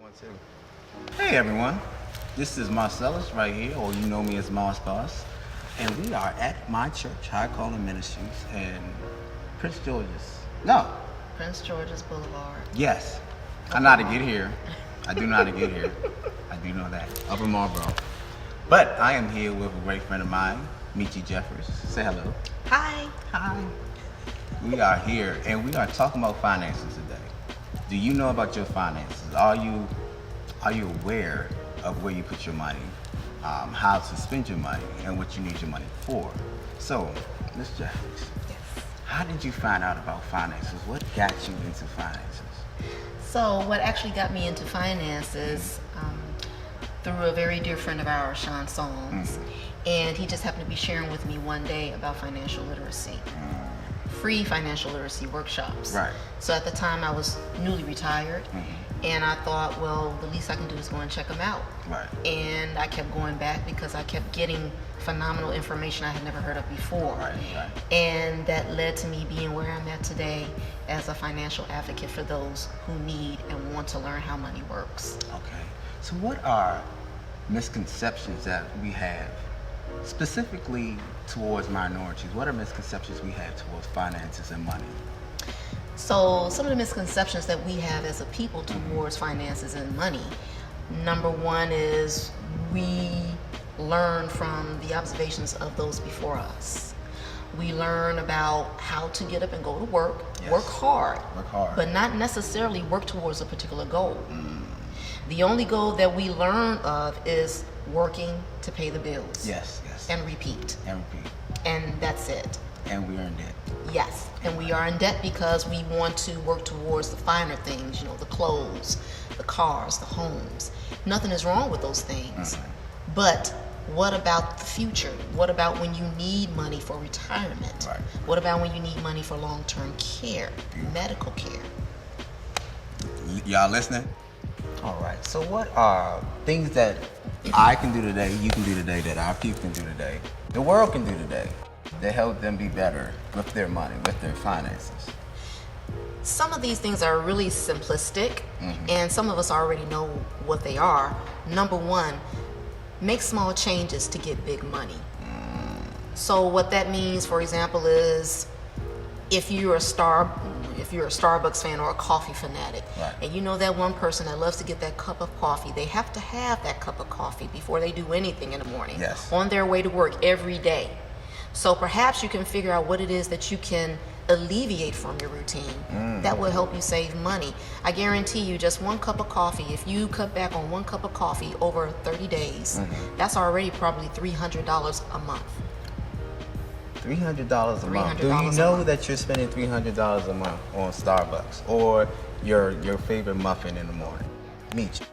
One, two. Hey everyone, this is Marcellus right here, or you know me as Mars Boss, and we are at my church, High Calling Ministries, in Prince George's. No. Prince George's Boulevard. Yes. I know how to get here. I do know how to get here. I do know that. Upper Marlboro. But I am here with a great friend of mine, Meechie Jefferis. Say hello. Hi. Hi. We are here, and we are talking about finances today. Do you know about your finances? Are you aware of where you put your money, how to spend your money, and what you need your money for? So, Ms. Jefferis, how did you find out about finances? What got you into finances? So what actually got me into finances through a very dear friend of ours, Sean Solms, and he just happened to be sharing with me one day about financial literacy. Free financial literacy workshops. Right. So at the time I was newly retired, and I thought, well, the least I can do is go and check them out. Right. And I kept going back because I kept getting phenomenal information I had never heard of before. Right. And that led to me being where I'm at today as a financial advocate for those who need and want to learn how money works. Okay. So what are misconceptions that we have specifically towards minorities? What are misconceptions we have towards finances and money? So some of the misconceptions that we have as a people towards finances and money, number one is we learn from the observations of those before us. We learn about how to get up and go to work, Yes. work hard, But but not necessarily work towards a particular goal. The only goal that we learn of is working to pay the bills. Yes. And repeat. And repeat. And that's it. And we are in debt. Yes, and we are in debt because we want to work towards the finer things, the clothes, the cars, the homes. Nothing is wrong with those things. But what about the future? What about when you need money for retirement? Right. What about when you need money for long-term care, medical care? Y'all listening? All right. So what are things that I can do today, you can do today, that our people can do today, the world can do today, to help them be better with their money, with their finances? Some of these things are really simplistic, and some of us already know what they are. Number one, make small changes to get big money. So what that means, for example, is if you're a Starbucks fan or a coffee fanatic, Right. and you know that one person that loves to get that cup of coffee, they have to have that cup of coffee before they do anything in the morning, Yes. on their way to work every day. So perhaps you can figure out what it is that you can alleviate from your routine that will help you save money. I guarantee you, just one cup of coffee, if you cut back on one cup of coffee over 30 days, that's already probably $300 a month. $300 a month. Do you $300 a know month. that you're spending $300 a month on Starbucks or your favorite muffin in the morning? Meet you.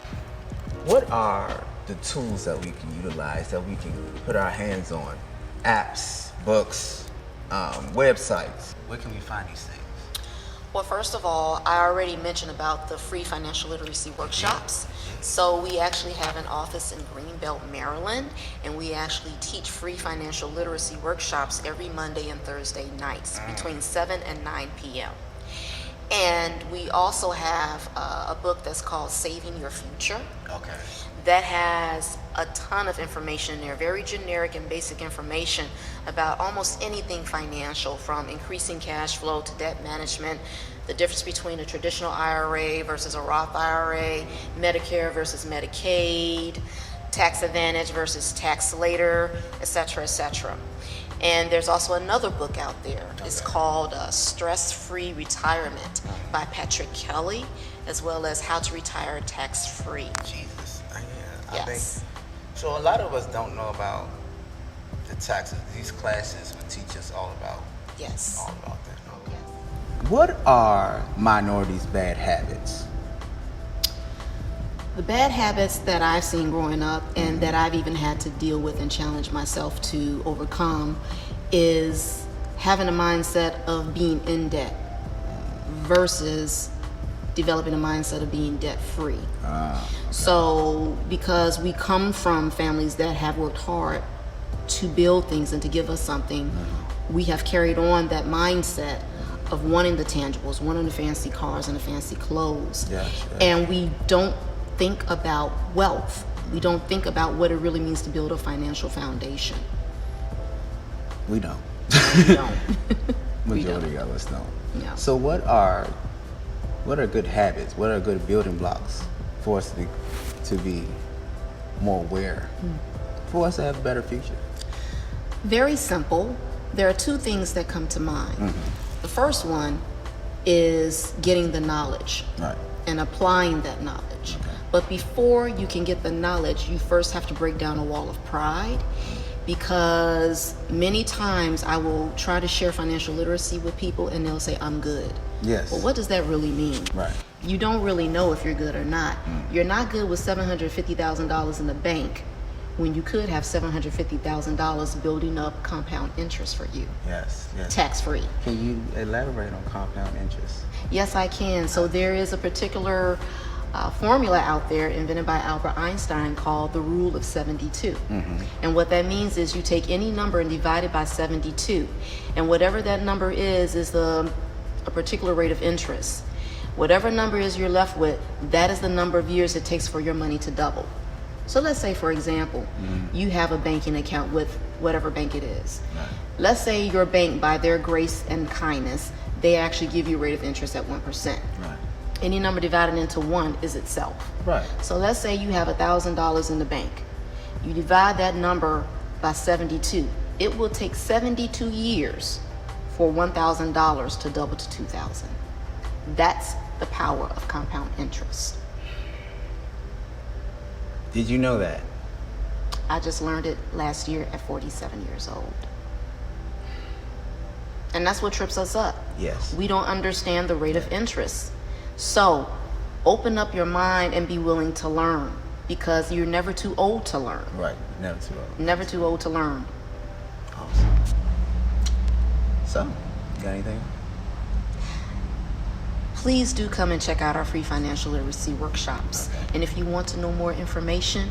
What are the tools that we can utilize, that we can put our hands on? Apps, books, websites. Where can we find these things? Well, first of all, I already mentioned about the free financial literacy workshops. So we actually have an office in Greenbelt, Maryland, and we actually teach free financial literacy workshops every Monday and Thursday nights between 7 and 9 p.m. And we also have a book that's called Saving Your Future. Okay. That has a ton of information in there, very generic and basic information about almost anything financial, from increasing cash flow to debt management, the difference between a traditional IRA versus a Roth IRA, Medicare versus Medicaid, tax advantage versus tax later, etc., etc. And there's also another book out there. It's called Stress-Free Retirement by Patrick Kelly, as well as How to Retire Tax-Free. Jesus. I Yes. think so. A lot of us don't know about the taxes. These classes will teach us all about Yes. that. Yes. What are minorities' bad habits? The bad habits that I've seen growing up and that I've even had to deal with and challenge myself to overcome is having a mindset of being in debt versus developing a mindset of being debt free. So because we come from families that have worked hard to build things and to give us something, we have carried on that mindset of wanting the tangibles, wanting the fancy cars and the fancy clothes. Yes. And we don't think about wealth. We don't think about what it really means to build a financial foundation. We don't. We don't. Majority of us don't. Yeah. So what are good habits? What are good building blocks for us to be more aware, for us to have a better future? Very simple. There are two things that come to mind. The first one is getting the knowledge, Right. and applying that knowledge. Okay. But before you can get the knowledge, you first have to break down a wall of pride, because many times I will try to share financial literacy with people and they'll say, I'm good. Yes. Well, what does that really mean? Right. You don't really know if you're good or not. You're not good with $750,000 in the bank when you could have $750,000 building up compound interest for you, Yes. Yes. tax-free. Can you elaborate on compound interest? Yes, I can. So there is a particular formula out there invented by Albert Einstein called the rule of 72. And what that means is you take any number and divide it by 72. And whatever that number is a particular rate of interest. Whatever number is you're left with, that is the number of years it takes for your money to double. So let's say, for example, you have a banking account with whatever bank it is. Right. Let's say your bank, by their grace and kindness, they actually give you a rate of interest at 1%. Right. Any number divided into 1 is itself. Right. So let's say you have $1,000 in the bank. You divide that number by 72. It will take 72 years for $1,000 to double to $2,000. That's the power of compound interest. Did you know that? I just learned it last year at 47 years old. And that's what trips us up. Yes. We don't understand the rate of interest. So open up your mind and be willing to learn, because you're never too old to learn. Right. Never too old. Never too old to learn. Awesome. So, you got anything? Please do come and check out our free financial literacy workshops. Okay. And if you want to know more information,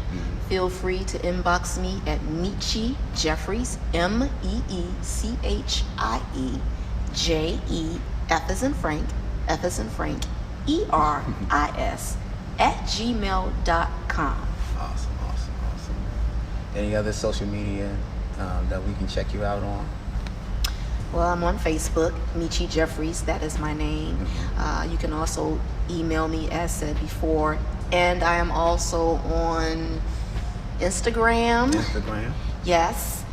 feel free to inbox me at Meechie Jefferis, MEECHIE JE, F as in Frank, F as in Frank, ERIS @gmail.com. Awesome. Any other social media that we can check you out on? Well, I'm on Facebook, Meechie Jefferis, that is my name. You can also email me, as said before. And I am also on Instagram. Instagram? Yes.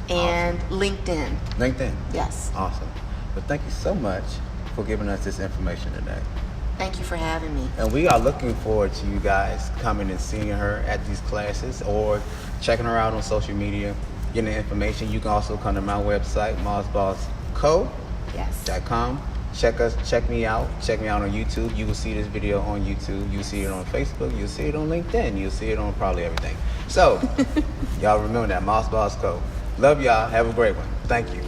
And LinkedIn. LinkedIn? Yes. Awesome. But thank you so much for giving us this information today. Thank you for having me. And we are looking forward to you guys coming and seeing her at these classes or checking her out on social media, getting the information. You can also come to my website, mossbossco.com. Yes. Check me out on YouTube. You will see this video on YouTube. You'll see it on Facebook. You'll see it on LinkedIn. You'll see it on probably everything. So, y'all remember that, Moss Boss Co. Love y'all. Have a great one. Thank you.